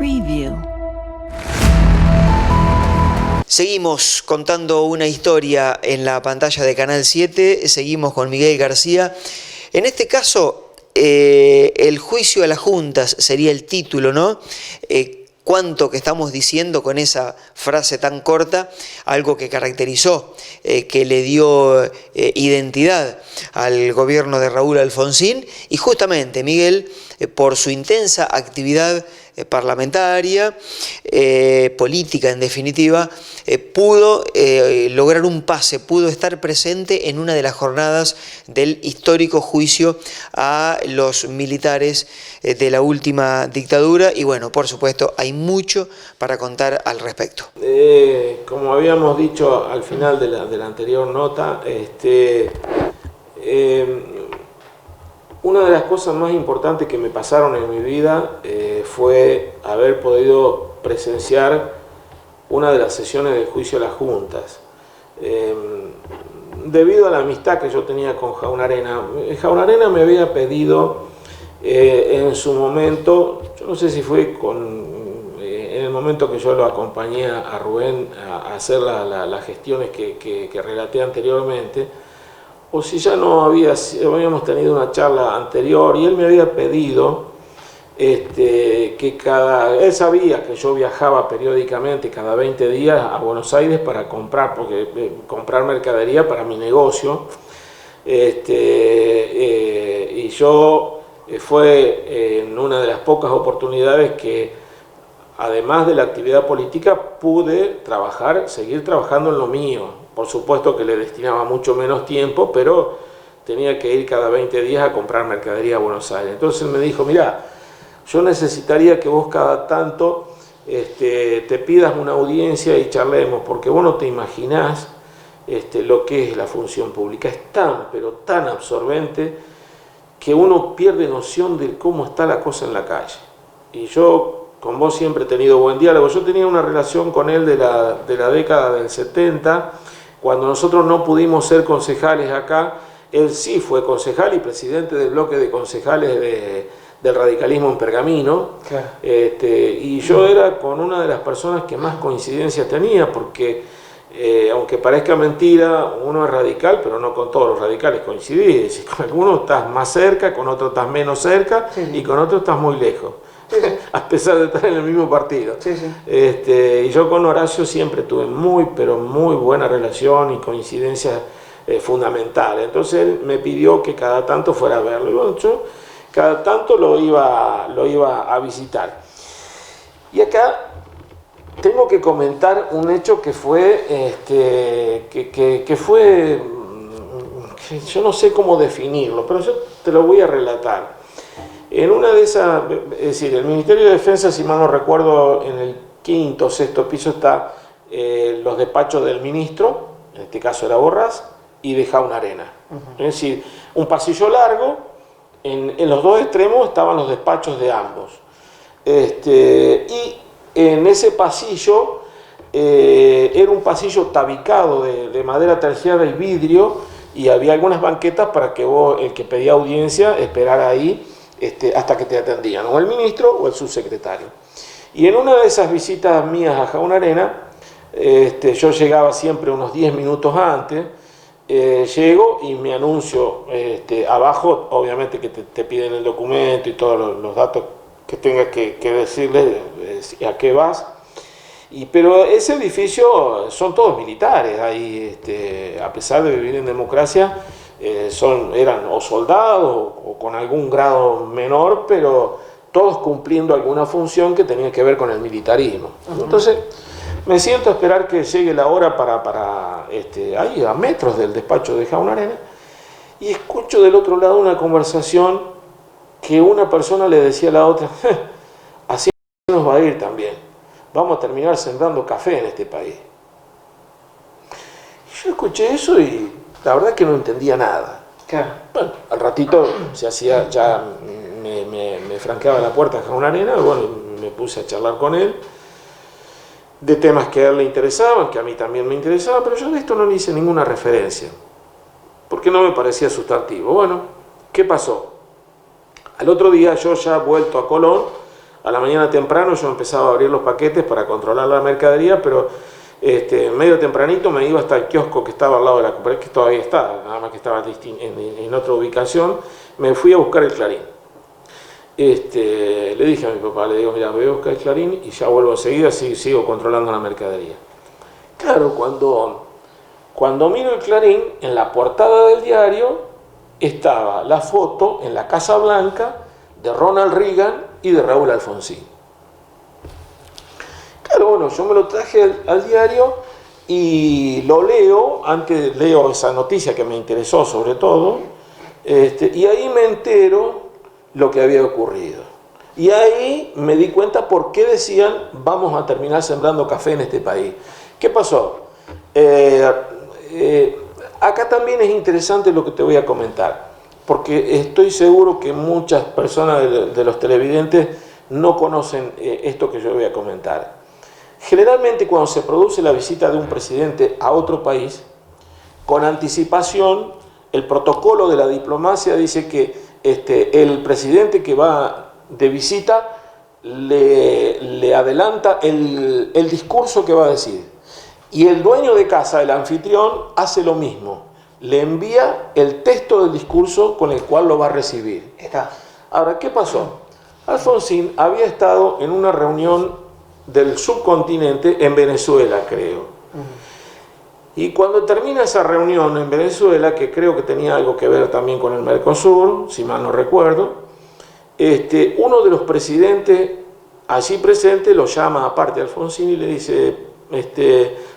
Preview. Seguimos contando una historia en la pantalla de Canal 7, seguimos con Miguel García. En este caso, el juicio a las juntas sería el título, ¿no? Cuánto que estamos diciendo con esa frase tan corta, algo que caracterizó, que le dio identidad al gobierno de Raúl Alfonsín, y justamente Miguel, por su intensa actividad parlamentaria, política en definitiva, pudo lograr un pase, pudo estar presente en una de las jornadas del histórico juicio a los militares de la última dictadura, y bueno, por supuesto, hay mucho para contar al respecto. Como habíamos dicho al final de la anterior nota, una de las cosas más importantes que me pasaron en mi vida fue haber podido presenciar una de las sesiones del juicio a las juntas. Debido a la amistad que yo tenía con Jaunarena me había pedido en su momento, yo no sé si fue en el momento que yo lo acompañé a Rubén a hacer las gestiones que relaté anteriormente, o si ya no habíamos tenido una charla anterior, y él me había pedido que él sabía que yo viajaba periódicamente cada 20 días a Buenos Aires para comprar mercadería para mi negocio, y yo fue en una de las pocas oportunidades que, además de la actividad política, pude seguir trabajando en lo mío. Por supuesto que le destinaba mucho menos tiempo, pero tenía que ir cada 20 días a comprar mercadería a Buenos Aires. Entonces me dijo, mirá, yo necesitaría que vos cada tanto te pidas una audiencia y charlemos, porque vos no te imaginás lo que es la función pública. Es tan, pero tan absorbente que uno pierde noción de cómo está la cosa en la calle. Y yo con vos siempre he tenido buen diálogo. Yo tenía una relación con él de la década del 70, cuando nosotros no pudimos ser concejales acá. Él sí fue concejal y presidente del bloque de concejales del radicalismo en Pergamino. Claro. Y yo era con una de las personas que más coincidencias tenía, porque aunque parezca mentira, uno es radical, pero no con todos los radicales coincidís. Con algunos estás más cerca, con otros estás menos cerca, sí, y con otros estás muy lejos. Sí, sí. A pesar de estar en el mismo partido. Sí, sí. Y yo con Horacio siempre tuve pero muy buena relación y coincidencias fundamentales. Entonces él me pidió que cada tanto fuera a verlo. Y bueno, yo cada tanto lo iba a visitar. Y acá tengo que comentar un hecho que fue, yo no sé cómo definirlo, pero yo te lo voy a relatar. En una de esas, es decir, el Ministerio de Defensa, si mal no recuerdo, en el quinto o sexto piso está los despachos del ministro, en este caso era Borrás, y de Jaunarena. Es decir, un pasillo largo, en los dos extremos estaban los despachos de ambos. Y en ese pasillo, era un pasillo tabicado de madera terciada y vidrio, y había algunas banquetas para que vos, el que pedía audiencia, esperara ahí hasta que te atendían, o el ministro o el subsecretario. Y en una de esas visitas mías a Jaunarena, yo llegaba siempre unos 10 minutos antes, llego y me anuncio, abajo obviamente que te piden el documento y todos los datos que tengas que decirles a qué vas. Pero ese edificio son todos militares, ahí, a pesar de vivir en democracia, eran o soldados o con algún grado menor, pero todos cumpliendo alguna función que tenía que ver con el militarismo. Entonces me siento a esperar que llegue la hora para ahí a metros del despacho de Jaunarena, y escucho del otro lado una conversación que una persona le decía a la otra, así nos va a ir también, vamos a terminar sembrando café en este país. Yo escuché eso y la verdad es que no entendía nada. Claro. Bueno, al ratito se hacía, ya me franqueaba la puerta a Jaunarena, bueno, me puse a charlar con él de temas que a él le interesaban, que a mí también me interesaban, pero yo de esto no le hice ninguna referencia, porque no me parecía sustantivo. Bueno, ¿qué pasó? Al otro día, yo ya vuelto a Colón, a la mañana temprano yo empezaba a abrir los paquetes para controlar la mercadería, pero medio tempranito me iba hasta el kiosco que estaba al lado de la cooperativa, que todavía está, nada más que estaba en otra ubicación, me fui a buscar el Clarín. Le dije a mi papá, le digo, mira, voy a buscar el Clarín y ya vuelvo enseguida, sigo controlando la mercadería. Claro, cuando miro el Clarín, en la portada del diario estaba la foto en la Casa Blanca de Ronald Reagan y de Raúl Alfonsín. Claro, bueno, yo me lo traje al diario y lo leo, antes leo esa noticia que me interesó sobre todo, y ahí me entero lo que había ocurrido. Y ahí me di cuenta por qué decían vamos a terminar sembrando café en este país. ¿Qué pasó? Acá también es interesante lo que te voy a comentar, porque estoy seguro que muchas personas de los televidentes no conocen esto que yo voy a comentar. Generalmente cuando se produce la visita de un presidente a otro país, con anticipación, el protocolo de la diplomacia dice que el presidente que va de visita le adelanta el discurso que va a decir. Y el dueño de casa, el anfitrión, hace lo mismo. Le envía el texto del discurso con el cual lo va a recibir. Ahora, ¿qué pasó? Alfonsín había estado en una reunión del subcontinente en Venezuela, creo. Y cuando termina esa reunión en Venezuela, que creo que tenía algo que ver también con el Mercosur, si mal no recuerdo, uno de los presidentes allí presente lo llama aparte a Alfonsín y le dice,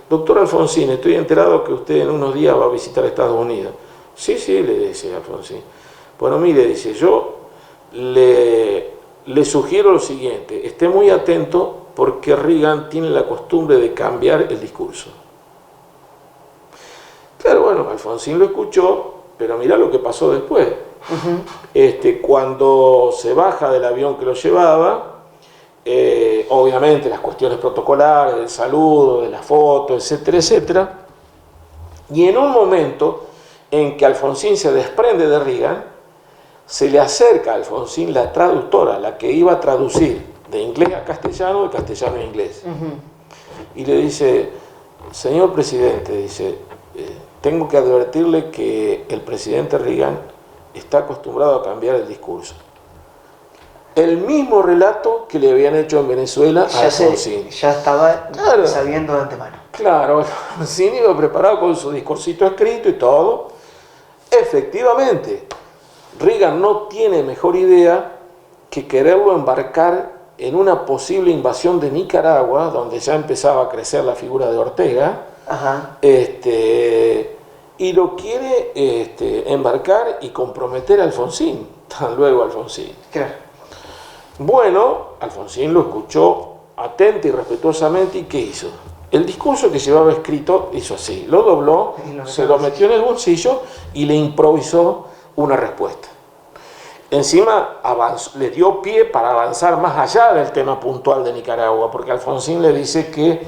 doctor Alfonsín, estoy enterado que usted en unos días va a visitar Estados Unidos. Sí, sí, le dice Alfonsín. Bueno, mire, dice, yo le sugiero lo siguiente, esté muy atento porque Reagan tiene la costumbre de cambiar el discurso. Claro, bueno, Alfonsín lo escuchó, pero mirá lo que pasó después. Cuando se baja del avión que lo llevaba, obviamente las cuestiones protocolares, del saludo, de la foto, etcétera, etcétera, y en un momento en que Alfonsín se desprende de Reagan, se le acerca a Alfonsín la traductora, la que iba a traducir de inglés a castellano, de castellano a inglés. Y le dice, señor presidente, dice, tengo que advertirle que el presidente Reagan está acostumbrado a cambiar el discurso. El mismo relato que le habían hecho en Venezuela a Alfonsín. Ya estaba sabiendo de antemano. Claro, Alfonsín iba preparado con su discursito escrito y todo. Efectivamente, Reagan no tiene mejor idea que quererlo embarcar en una posible invasión de Nicaragua, donde ya empezaba a crecer la figura de Ortega. Y lo quiere embarcar y comprometer a Alfonsín. Tan luego Alfonsín. Claro. Bueno, Alfonsín lo escuchó atento y respetuosamente, ¿y qué hizo? El discurso que llevaba escrito hizo así, lo dobló, se lo metió en el bolsillo y le improvisó una respuesta. Encima le dio pie para avanzar más allá del tema puntual de Nicaragua, porque Alfonsín le dice que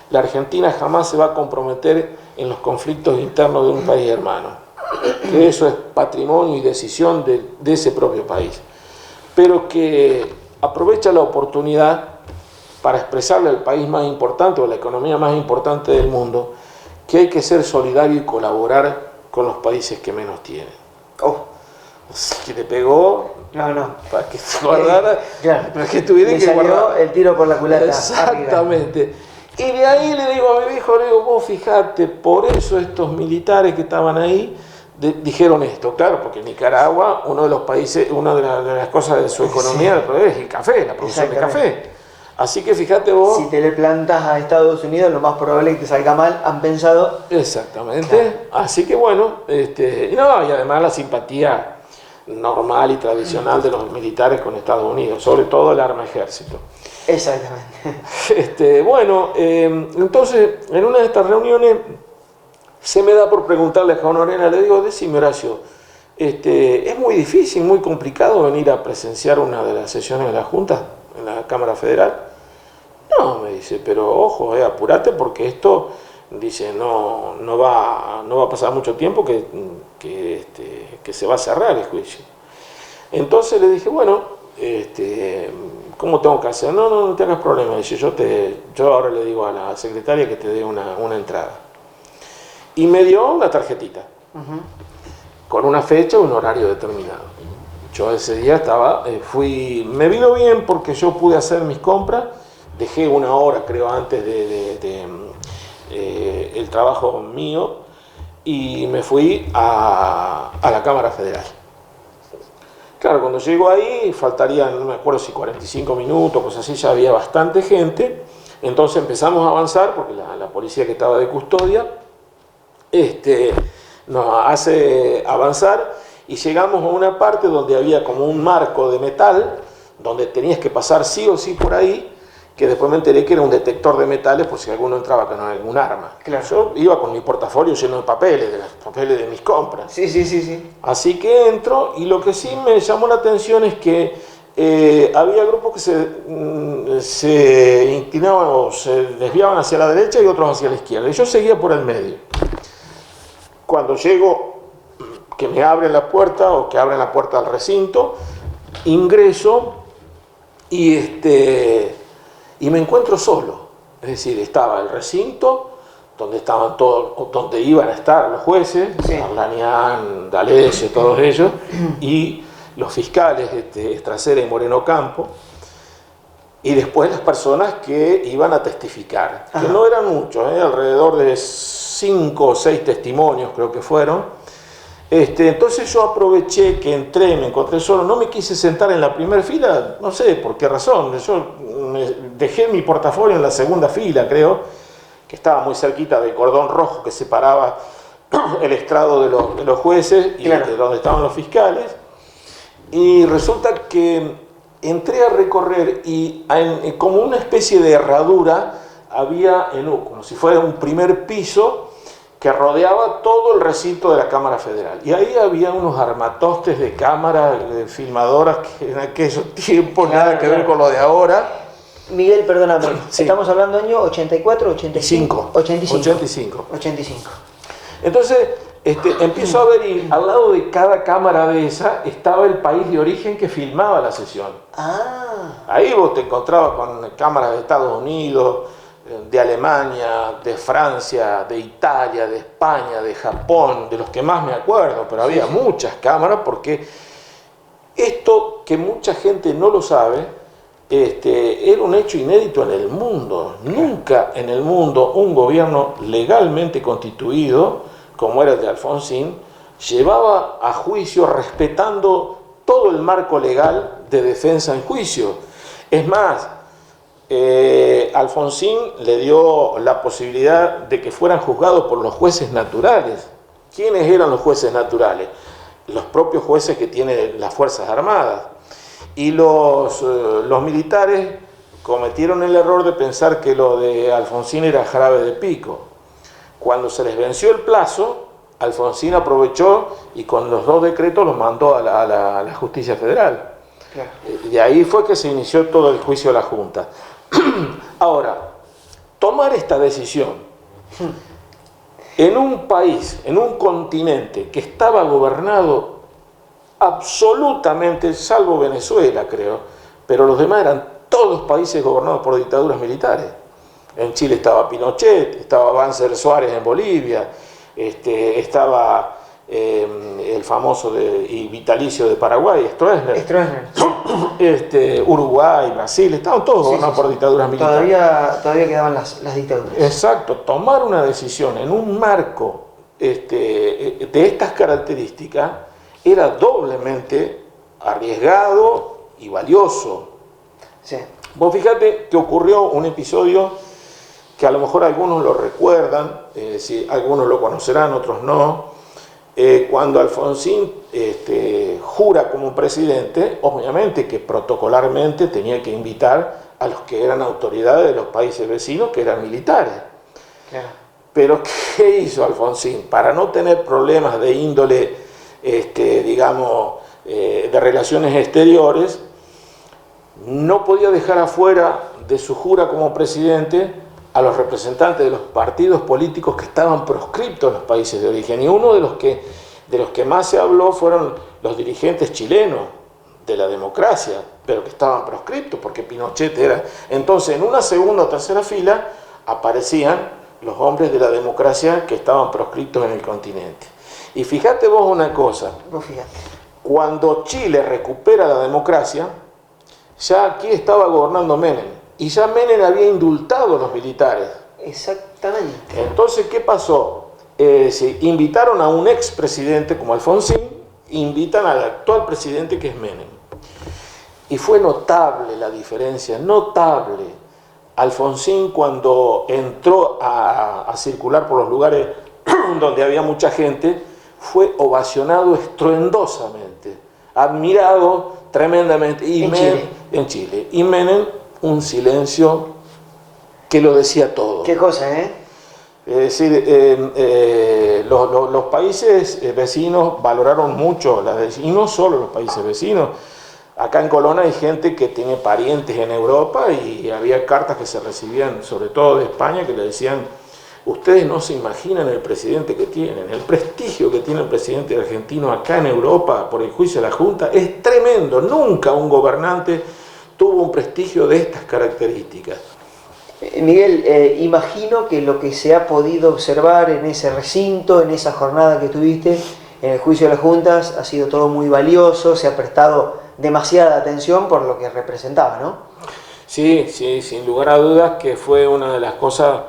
la Argentina jamás se va a comprometer en los conflictos internos de un país hermano, que eso es patrimonio y decisión de ese propio país, pero que aprovecha la oportunidad para expresarle al país más importante o a la economía más importante del mundo que hay que ser solidario y colaborar con los países que menos tienen. Que le pegó para que se guardara, para que tuviera que guardar el tiro por la culata. Exactamente. Y de ahí le digo a mi viejo, le digo, vos fijate, por eso estos militares que estaban ahí dijeron esto. Claro, porque Nicaragua, uno de los países, una de las cosas de su economía es el café, la producción de café. Así que fíjate vos... Si te le plantas a Estados Unidos, lo más probable es que te salga mal, han pensado... Exactamente. Claro. Así que bueno, y además la simpatía normal y tradicional de los militares con Estados Unidos, sobre todo el arma ejército. Exactamente. Entonces, en una de estas reuniones, se me da por preguntarle a Juan Orena, le digo, decime Horacio, es muy difícil, muy complicado venir a presenciar una de las sesiones de la Junta en la Cámara Federal. No, me dice, pero ojo, apurate porque esto, dice, no va a pasar mucho tiempo que se va a cerrar el juicio. Entonces le dije, bueno, ¿cómo tengo que hacer? No te hagas problema. Dice, yo ahora le digo a la secretaria que te dé una entrada. Y me dio la tarjetita, con una fecha y un horario determinado. Yo ese día me vino bien porque yo pude hacer mis compras, dejé una hora creo antes el trabajo mío y me fui a la Cámara Federal. Claro, cuando llego ahí faltarían, no me acuerdo si 45 minutos, pues así ya había bastante gente. Entonces empezamos a avanzar porque la policía que estaba de custodia nos hace avanzar y llegamos a una parte donde había como un marco de metal donde tenías que pasar sí o sí por ahí, que después me enteré que era un detector de metales por si alguno entraba con algún arma. Claro. Yo iba con mi portafolio lleno de papeles, de mis compras. Sí. Así que entro y lo que sí me llamó la atención es que había grupos que se inclinaban o se desviaban hacia la derecha y otros hacia la izquierda. Y yo seguía por el medio. Cuando llego, que me abren la puerta o que abren la puerta al recinto, ingreso y me encuentro solo. Es decir, estaba el recinto donde estaban todos, donde iban a estar los jueces, Arlanian, D'Alessio, todos ellos, y los fiscales, Estracera y Moreno Campo, y después las personas que iban a testificar, que no eran muchos, alrededor de 5 o 6 testimonios creo que fueron. Entonces yo aproveché que entré, me encontré solo, no me quise sentar en la primera fila, no sé por qué razón, yo dejé mi portafolio en la segunda fila, creo, que estaba muy cerquita del cordón rojo que separaba el estrado de los jueces y de donde estaban los fiscales, y resulta que entré a recorrer y como una especie de herradura había, como si fuera un primer piso, que rodeaba todo el recinto de la Cámara Federal. Y ahí había unos armatostes de cámaras, de filmadoras, que en aquellos tiempos nada que ver con lo de ahora. Miguel, perdóname, estamos hablando del año 84, 85. 85. Entonces, empiezo a ver y al lado de cada cámara de esa estaba el país de origen que filmaba la sesión. Ahí vos te encontrabas con cámaras de Estados Unidos, de Alemania, de Francia, de Italia, de España, de Japón, de los que más me acuerdo, pero había muchas cámaras porque esto que mucha gente no lo sabe, era un hecho inédito en el mundo. Nunca en el mundo un gobierno legalmente constituido, como era el de Alfonsín, llevaba a juicio respetando todo el marco legal de defensa en juicio. Es más, Alfonsín le dio la posibilidad de que fueran juzgados por los jueces naturales. ¿Quiénes eran los jueces naturales? Los propios jueces que tienen las Fuerzas Armadas. Y los militares cometieron el error de pensar que lo de Alfonsín era jarabe de pico. Cuando se les venció el plazo, Alfonsín aprovechó y con los 2 decretos los mandó a la Justicia Federal. Claro. De ahí fue que se inició todo el juicio de la Junta. Ahora, tomar esta decisión en un país, en un continente que estaba gobernado absolutamente, salvo Venezuela creo, pero los demás eran todos países gobernados por dictaduras militares. En Chile estaba Pinochet, estaba Banzer Suárez en Bolivia, estaba el famoso y vitalicio de Paraguay, Stroessner. Uruguay, Brasil, estaban todos gobernados por dictaduras militares. Todavía quedaban las dictaduras. Exacto, tomar una decisión en un marco de estas características era doblemente arriesgado y valioso. Sí. Vos fíjate que ocurrió un episodio que a lo mejor algunos lo recuerdan, algunos lo conocerán, otros no. Cuando Alfonsín jura como presidente, obviamente que protocolarmente tenía que invitar a los que eran autoridades de los países vecinos, que eran militares. Claro. Pero ¿qué hizo Alfonsín? Para no tener problemas de índole, de relaciones exteriores, no podía dejar afuera de su jura como presidente a los representantes de los partidos políticos que estaban proscriptos en los países de origen. Y uno de los que más se habló fueron los dirigentes chilenos de la democracia, pero que estaban proscriptos porque Pinochet era. Entonces, en una segunda o tercera fila aparecían los hombres de la democracia que estaban proscriptos en el continente. Y fíjate vos una cosa, cuando Chile recupera la democracia, ya aquí estaba gobernando Menem, y ya Menem había indultado a los militares. Exactamente. Entonces, ¿qué pasó? Se invitaron a un expresidente como Alfonsín, invitan al actual presidente que es Menem. Y fue notable la diferencia, notable. Alfonsín, cuando entró a circular por los lugares donde había mucha gente, fue ovacionado estruendosamente, admirado tremendamente. Y en Chile. Y Menem, un silencio que lo decía todo. Qué cosa, ¿eh? Es decir, los países vecinos valoraron mucho, y no solo los países vecinos. Acá en Colón hay gente que tiene parientes en Europa y había cartas que se recibían, sobre todo de España, que le decían: ustedes no se imaginan el presidente que tienen, el prestigio que tiene el presidente argentino acá en Europa por el juicio de la Junta es tremendo. Nunca un gobernante tuvo un prestigio de estas características. Miguel, imagino que lo que se ha podido observar en ese recinto, en esa jornada que tuviste, en el juicio de las juntas, ha sido todo muy valioso, se ha prestado demasiada atención por lo que representaba, ¿no? Sí, sin lugar a dudas que fue una de las cosas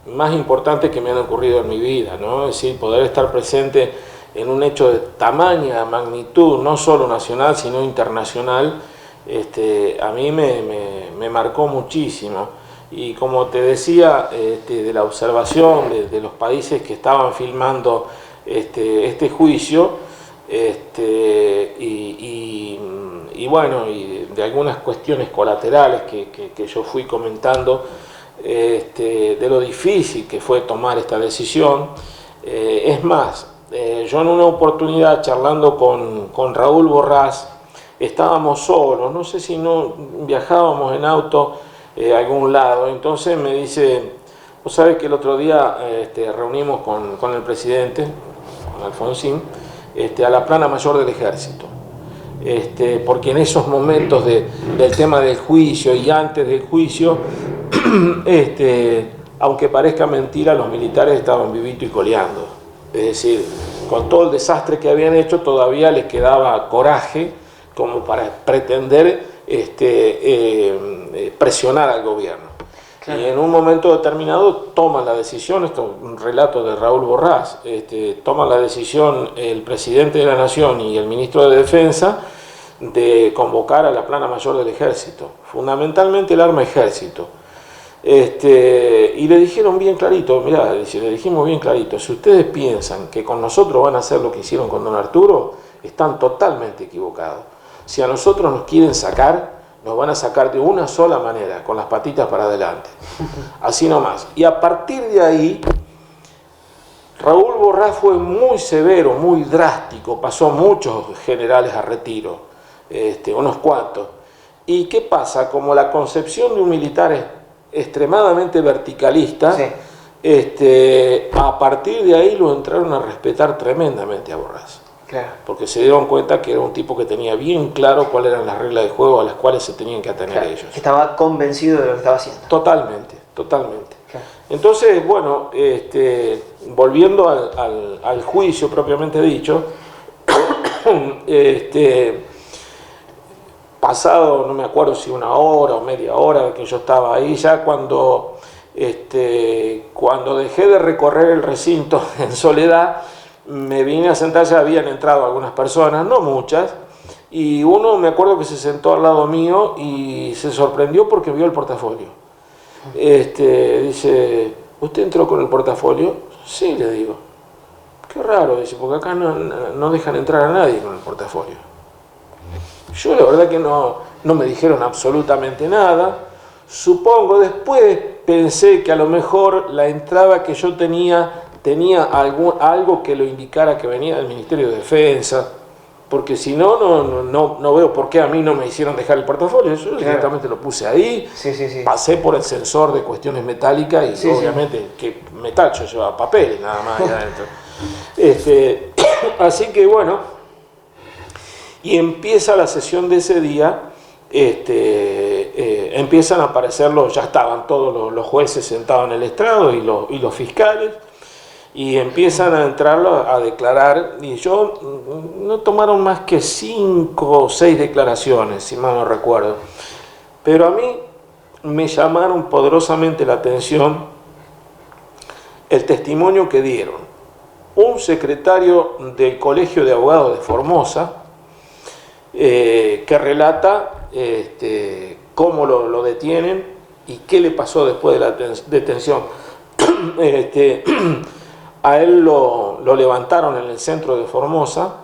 más importantes que me han ocurrido en mi vida, ¿no? Es decir, poder estar presente en un hecho de tamaña magnitud, no solo nacional, sino internacional, a mí me marcó muchísimo. Y como te decía, de la observación de los países que estaban filmando este juicio, y bueno, y de algunas cuestiones colaterales que yo fui comentando, de lo difícil que fue tomar esta decisión. Es más, yo en una oportunidad charlando con Raúl Borrás, estábamos solos, no sé si no viajábamos en auto a algún lado, entonces me dice: vos sabés que el otro día reunimos con el presidente, con Alfonsín, a la plana mayor del ejército, porque en esos momentos del tema del juicio y antes del juicio, aunque parezca mentira, los militares estaban vivito y coleando. Es decir, con todo el desastre que habían hecho, todavía les quedaba coraje como para pretender presionar al gobierno. Claro. Y en un momento determinado toman la decisión, esto es un relato de Raúl Borrás, toma la decisión el presidente de la Nación y el ministro de Defensa de convocar a la plana mayor del ejército, fundamentalmente el arma ejército. Y le dijeron bien clarito, mirá, le dijimos bien clarito: si ustedes piensan que con nosotros van a hacer lo que hicieron con don Arturo, están totalmente equivocados. Si a nosotros nos quieren sacar, nos van a sacar de una sola manera, con las patitas para adelante. Así nomás. Y a partir de ahí, Raúl Borrás fue muy severo, muy drástico, pasó muchos generales a retiro, unos cuantos. ¿Y qué pasa? Como la concepción de un militar es extremadamente verticalista, sí, a partir de ahí lo entraron a respetar tremendamente a Borrás. Claro. Porque se dieron cuenta que era un tipo que tenía bien claro cuáles eran las reglas de juego a las cuales se tenían que atener, claro, ellos. Estaba convencido de lo que estaba haciendo. Totalmente. Claro. Entonces, bueno, volviendo al juicio propiamente dicho, pasado, no me acuerdo si una hora o media hora que yo estaba ahí, ya cuando dejé de recorrer el recinto en soledad, me vine a sentar. Ya habían entrado algunas personas, no muchas, y uno me acuerdo que se sentó al lado mío y se sorprendió porque vio el portafolio. Dice: ¿usted entró con el portafolio? Sí, le digo. Qué raro, dice, porque acá no dejan entrar a nadie con el portafolio. Yo la verdad que no me dijeron absolutamente nada. Supongo, después pensé que a lo mejor la entrada que yo tenía algo que lo indicara que venía del Ministerio de Defensa, porque si no veo por qué a mí no me hicieron dejar el portafolio. Yo directamente lo puse ahí, sí. Pasé por el sensor de cuestiones metálicas y obviamente que metal, yo llevaba papeles nada más ahí adentro. Así que bueno, Y empieza la sesión de ese día, empiezan a aparecer ya estaban todos los jueces sentados en el estrado y los fiscales, y empiezan a entrar a declarar, y no tomaron más que 5 o 6 declaraciones, si mal no recuerdo, pero a mí me llamaron poderosamente la atención el testimonio que dieron un secretario del Colegio de Abogados de Formosa, que relata cómo lo detienen y qué le pasó después de la detención. A él lo levantaron en el centro de Formosa,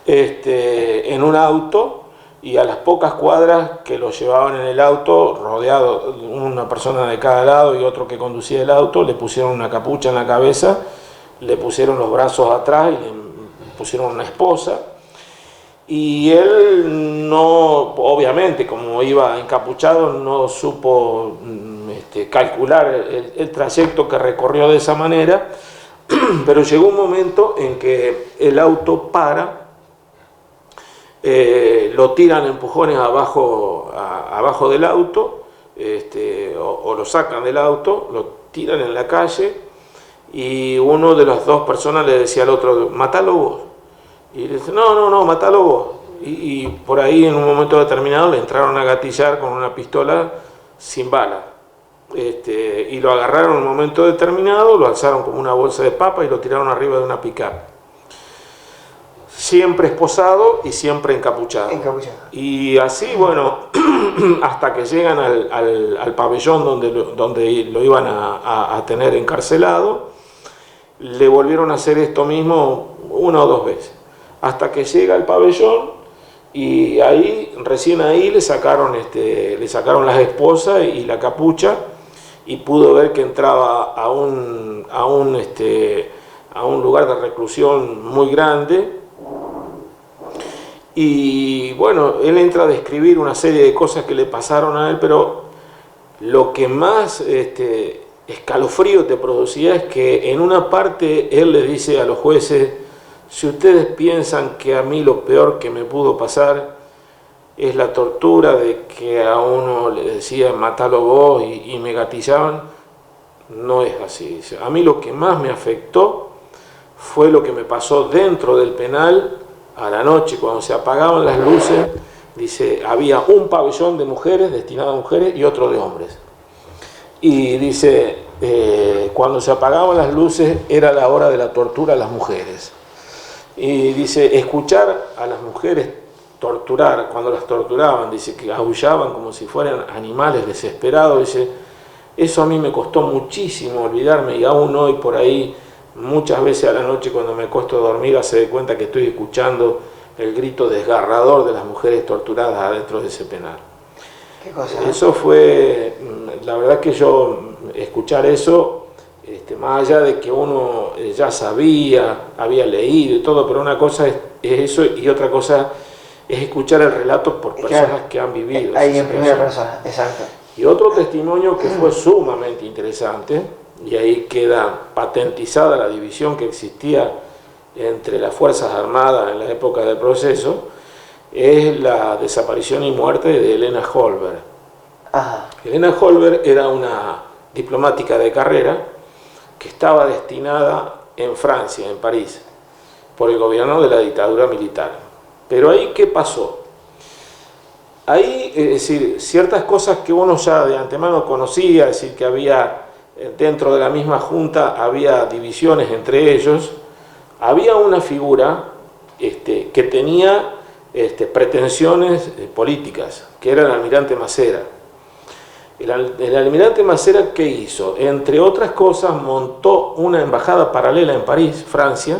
en un auto, y a las pocas cuadras que lo llevaban en el auto, rodeado una persona de cada lado y otro que conducía el auto, le pusieron una capucha en la cabeza, le pusieron los brazos atrás y le pusieron una esposa. Y él no, obviamente, como iba encapuchado, no supo calcular el trayecto que recorrió de esa manera, pero llegó un momento en que el auto para, lo tiran empujones abajo del auto, o lo sacan del auto, lo tiran en la calle, y uno de las 2 personas le decía al otro, matalo vos. Y le dice, no, matalo vos. Y por ahí en un momento determinado le entraron a gatillar con una pistola sin bala. Y lo agarraron en un momento determinado, lo alzaron como una bolsa de papa y lo tiraron arriba de una pick-up. Siempre esposado y siempre encapuchado. Y así, bueno, hasta que llegan al pabellón donde lo iban a tener encarcelado, le volvieron a hacer esto mismo 1 o 2 veces. Hasta que llega al pabellón, y recién ahí le sacaron las esposas y la capucha, y pudo ver que entraba a un lugar de reclusión muy grande. Y bueno, él entra a describir una serie de cosas que le pasaron a él, pero lo que más escalofrío te producía es que en una parte él le dice a los jueces, si ustedes piensan que a mí lo peor que me pudo pasar es la tortura de que a uno le decían matalo vos y me gatillaban, no es así. Dice, a mí lo que más me afectó fue lo que me pasó dentro del penal a la noche cuando se apagaban las luces. Dice, había un pabellón de mujeres, destinado a mujeres, y otro de hombres. Y dice, cuando se apagaban las luces era la hora de la tortura a las mujeres. Y dice, escuchar a las mujeres torturar, cuando las torturaban, dice que aullaban como si fueran animales desesperados, dice, eso a mí me costó muchísimo olvidarme, y aún hoy por ahí, muchas veces a la noche cuando me acuesto a dormir, se da cuenta que estoy escuchando el grito desgarrador de las mujeres torturadas adentro de ese penal. ¿Qué cosa? Eso fue, la verdad que yo, escuchar eso, más allá de que uno ya sabía, había leído y todo, pero una cosa es eso y otra cosa es escuchar el relato por personas que han vivido. Ahí en primera persona, exacto. Y otro testimonio que fue sumamente interesante, y ahí queda patentizada la división que existía entre las Fuerzas Armadas en la época del proceso, es la desaparición y muerte de Elena Holberg. Ajá. Elena Holberg era una diplomática de carrera que estaba destinada en Francia, en París, por el gobierno de la dictadura militar. Pero ahí, ¿qué pasó? Ahí, es decir, ciertas cosas que uno ya de antemano conocía, es decir, que había dentro de la misma junta, había divisiones entre ellos, había una figura que tenía pretensiones políticas, que era el almirante Macera. El almirante Macera, ¿qué hizo? Entre otras cosas, montó una embajada paralela en París, Francia,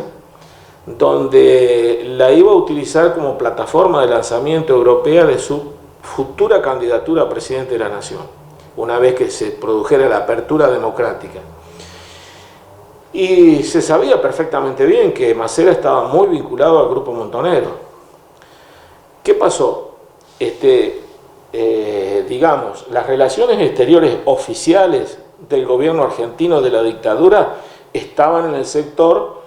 donde la iba a utilizar como plataforma de lanzamiento europea de su futura candidatura a presidente de la nación, una vez que se produjera la apertura democrática. Y se sabía perfectamente bien que Macera estaba muy vinculado al Grupo Montonero. ¿Qué pasó? Digamos, las relaciones exteriores oficiales del gobierno argentino de la dictadura estaban en el sector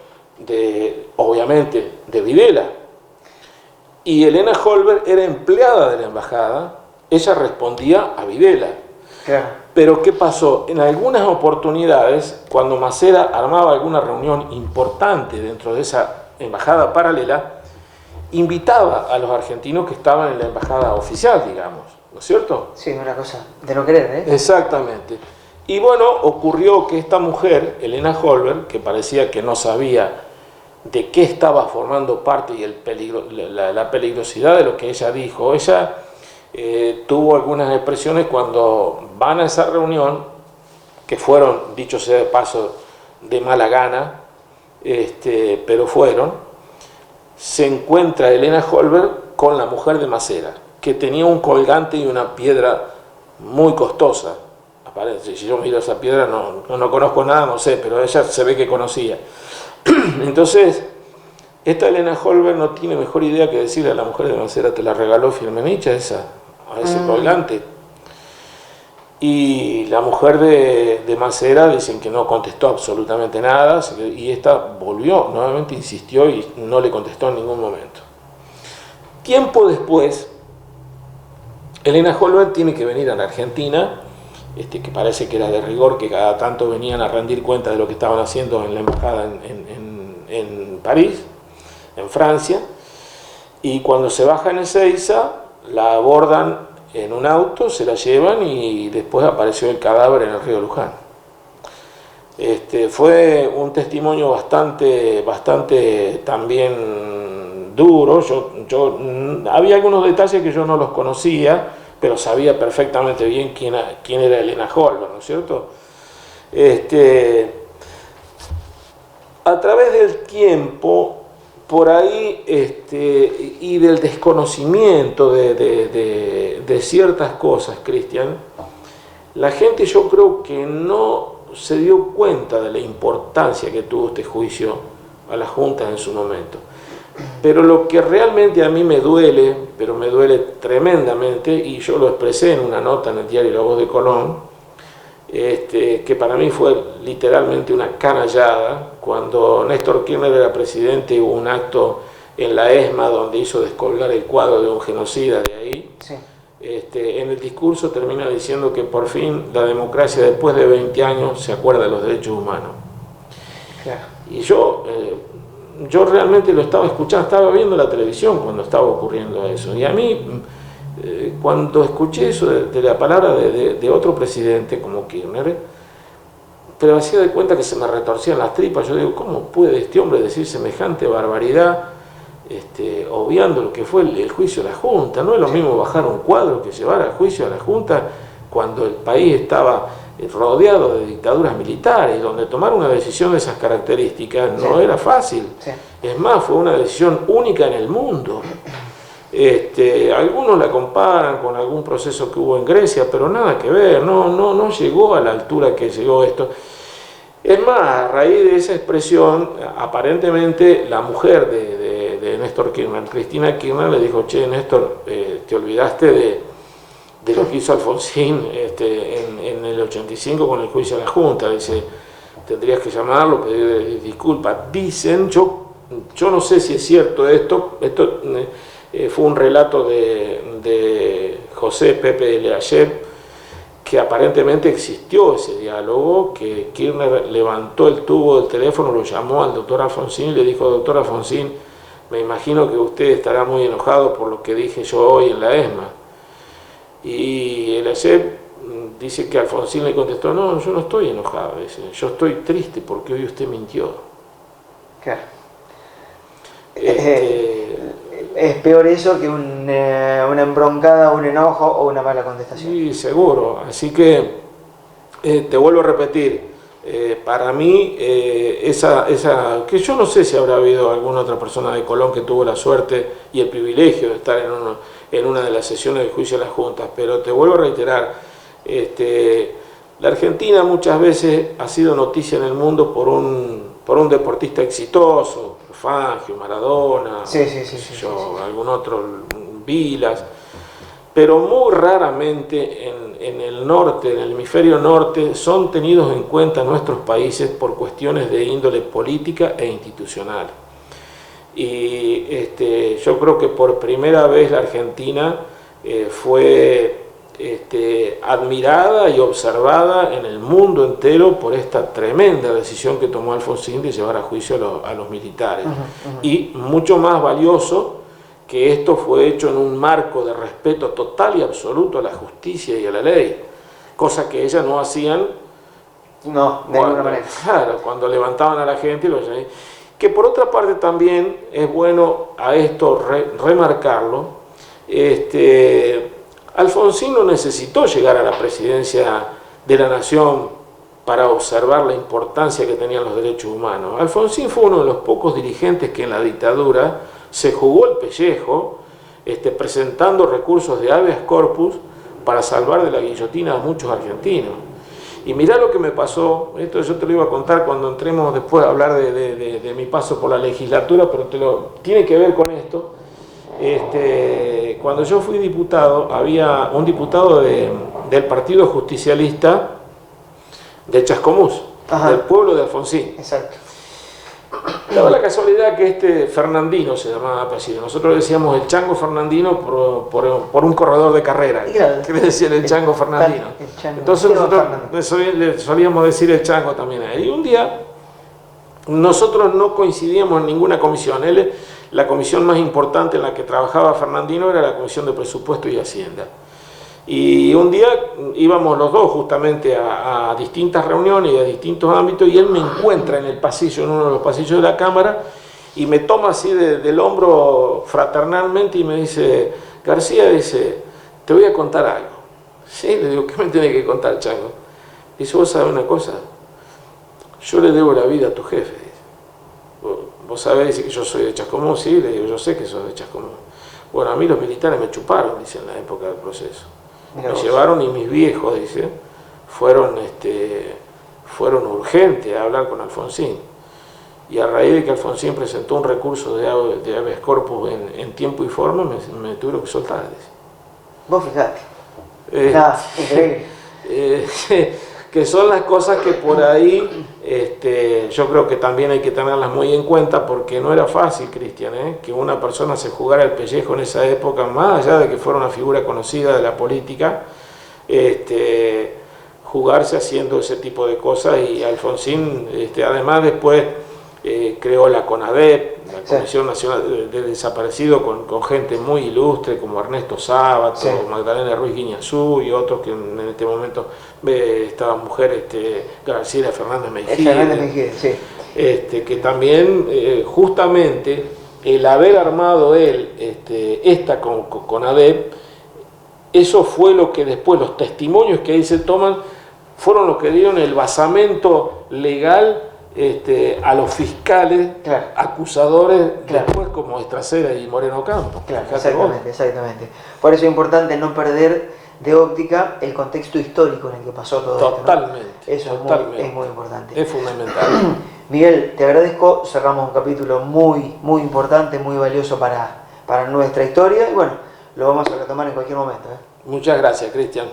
obviamente, de Videla. y Elena Holberg era empleada de la embajada, ella respondía a Videla. Claro. Pero ¿qué pasó? En algunas oportunidades, cuando Macera armaba alguna reunión importante dentro de esa embajada paralela, invitaba a los argentinos que estaban en la embajada oficial, digamos, ¿no es cierto? Sí, una cosa de no querer, ¿eh? Exactamente. Y bueno, ocurrió que esta mujer, Elena Holberg, que parecía que no sabía de qué estaba formando parte y la peligrosidad de lo que ella dijo, ella tuvo algunas expresiones cuando van a esa reunión, que fueron, dicho sea de paso, de mala gana, pero fueron. Se encuentra Elena Holberg con la mujer de Macera, que tenía un colgante y una piedra muy costosa. Aparece, si yo miro esa piedra no conozco nada, no sé, pero ella se ve que conocía. Entonces, esta Elena Holberg no tiene mejor idea que decirle a la mujer de Macera: te la regaló Firmenich a ese colgante. Y la mujer de Macera dicen que no contestó absolutamente nada, y esta volvió, nuevamente insistió y no le contestó en ningún momento. Tiempo después, Elena Holberg tiene que venir a la Argentina, que parece que era de rigor, que cada tanto venían a rendir cuenta de lo que estaban haciendo en la embajada en París, en Francia, y cuando se baja en Ezeiza, la abordan en un auto, se la llevan y después apareció el cadáver en el río Luján. Fue un testimonio bastante también duro. Había algunos detalles que yo no los conocía, pero sabía perfectamente bien quién era Elena Holberg, ¿no es cierto? A través del tiempo, por ahí, y del desconocimiento de ciertas cosas, Cristian, la gente, yo creo que no se dio cuenta de la importancia que tuvo este juicio a las juntas en su momento. Pero lo que realmente a mí me duele, pero me duele tremendamente, y yo lo expresé en una nota en el diario La Voz de Colón, que para mí fue literalmente una canallada. Cuando Néstor Kirchner era presidente, hubo un acto en la ESMA donde hizo descolgar el cuadro de un genocida de ahí. Sí. En el discurso termina diciendo que por fin la democracia, después de 20 años, se acuerda de los derechos humanos. Claro. Y yo realmente lo estaba escuchando, estaba viendo la televisión cuando estaba ocurriendo eso. Y a mí, cuando escuché eso de la palabra de otro presidente como Kirchner, pero hacía de cuenta que se me retorcían las tripas. Yo digo, ¿cómo puede este hombre decir semejante barbaridad, obviando lo que fue el juicio a la Junta? No es lo mismo bajar un cuadro que llevar al juicio a la Junta cuando el país estaba rodeado de dictaduras militares, donde tomar una decisión de esas características no era fácil. Sí. Es más, fue una decisión única en el mundo. Algunos la comparan con algún proceso que hubo en Grecia, pero nada que ver, no llegó a la altura que llegó esto. Es más, a raíz de esa expresión, aparentemente la mujer de Néstor Kirchner, Cristina Kirchner, le dijo: che, Néstor, te olvidaste de lo que hizo Alfonsín en el 85 con el juicio a la Junta. Dice, tendrías que llamarlo, pedirle disculpas. Dicen, yo no sé si es cierto esto fue un relato de José Pepe Leayer, que aparentemente existió ese diálogo, que Kirchner levantó el tubo del teléfono, lo llamó al doctor Alfonsín y le dijo: doctor Alfonsín, me imagino que usted estará muy enojado por lo que dije yo hoy en la ESMA. Y Leayer dice que Alfonsín le contestó: no, yo no estoy enojado, dice, yo estoy triste porque hoy usted mintió. Claro. Es peor eso que una embroncada, un enojo o una mala contestación. Sí, seguro. Así que te vuelvo a repetir, para mí que yo no sé si habrá habido alguna otra persona de Colón que tuvo la suerte y el privilegio de estar en una de las sesiones del juicio de las juntas, pero te vuelvo a reiterar, la Argentina muchas veces ha sido noticia en el mundo por un deportista exitoso, Fangio, Maradona, algún otro, Vilas, pero muy raramente en el norte, en el hemisferio norte, son tenidos en cuenta nuestros países por cuestiones de índole política e institucional. y yo creo que por primera vez la Argentina fue admirada y observada en el mundo entero por esta tremenda decisión que tomó Alfonsín de llevar a juicio a los militares. Y mucho más valioso que esto fue hecho en un marco de respeto total y absoluto a la justicia y a la ley, cosa que ellas no hacían. No, de ninguna manera. Claro, cuando levantaban a la gente, que por otra parte también es bueno a esto remarcarlo. Alfonsín no necesitó llegar a la presidencia de la nación para observar la importancia que tenían los derechos humanos. Alfonsín fue uno de los pocos dirigentes que en la dictadura se jugó el pellejo, presentando recursos de habeas corpus para salvar de la guillotina a muchos argentinos. Y mirá lo que me pasó, esto yo te lo iba a contar cuando entremos después a hablar de mi paso por la legislatura, pero tiene que ver con esto. Cuando yo fui diputado, había un diputado del Partido Justicialista de Chascomús, del pueblo de Alfonsín. Exacto. Daba la casualidad que Fernandino se llamaba apellido. Nosotros decíamos el Chango Fernandino por un corredor de carrera. Claro, que le decían el Chango Fernandino. Entonces nosotros le solíamos decir el Chango también a él. Y un día nosotros no coincidíamos en ninguna comisión. La comisión más importante en la que trabajaba Fernandino era la Comisión de Presupuesto y Hacienda. Y un día íbamos los dos justamente a distintas reuniones y a distintos ámbitos, y él me encuentra en el pasillo, en uno de los pasillos de la Cámara, y me toma así del hombro fraternalmente y me dice: García, dice, te voy a contar algo. Sí, le digo, ¿qué me tiene que contar, Chango? Dice, vos sabés una cosa, yo le debo la vida a tu jefe. Dice. Vos sabés, dice, que yo soy de Chascomús. Sí, le digo, yo sé que sos de Chascomús. Bueno, a mí los militares me chuparon, dice, en la época del proceso. Me llevaron y mis viejos, dice, fueron urgentes a hablar con Alfonsín. Y a raíz de que Alfonsín presentó un recurso de habeas corpus en tiempo y forma, me tuvieron que soltar, dice. Vos fijate. Increíble. Que son las cosas que por ahí yo creo que también hay que tenerlas muy en cuenta, porque no era fácil, Cristian, que una persona se jugara el pellejo en esa época, más allá de que fuera una figura conocida de la política, jugarse haciendo ese tipo de cosas. Y Alfonsín, además después creó la CONADEP, la Comisión Nacional de Desaparecidos, con gente muy ilustre como Ernesto Sábato, Magdalena Ruiz Guiñazú y otros que en este momento esta mujer, Graciela Fernández Mejía, que también justamente el haber armado él esta CONADEP, eso fue lo que después los testimonios que ahí se toman fueron los que dieron el basamento legal a los fiscales, acusadores, después como Estracera y Moreno Campos. Exactamente. Por eso es importante no perder de óptica el contexto histórico en el que pasó todo esto, ¿no? Totalmente. Eso es muy importante. Es fundamental. Miguel, te agradezco, cerramos un capítulo muy importante, muy valioso para nuestra historia, y bueno, lo vamos a retomar en cualquier momento. Muchas gracias, Cristian.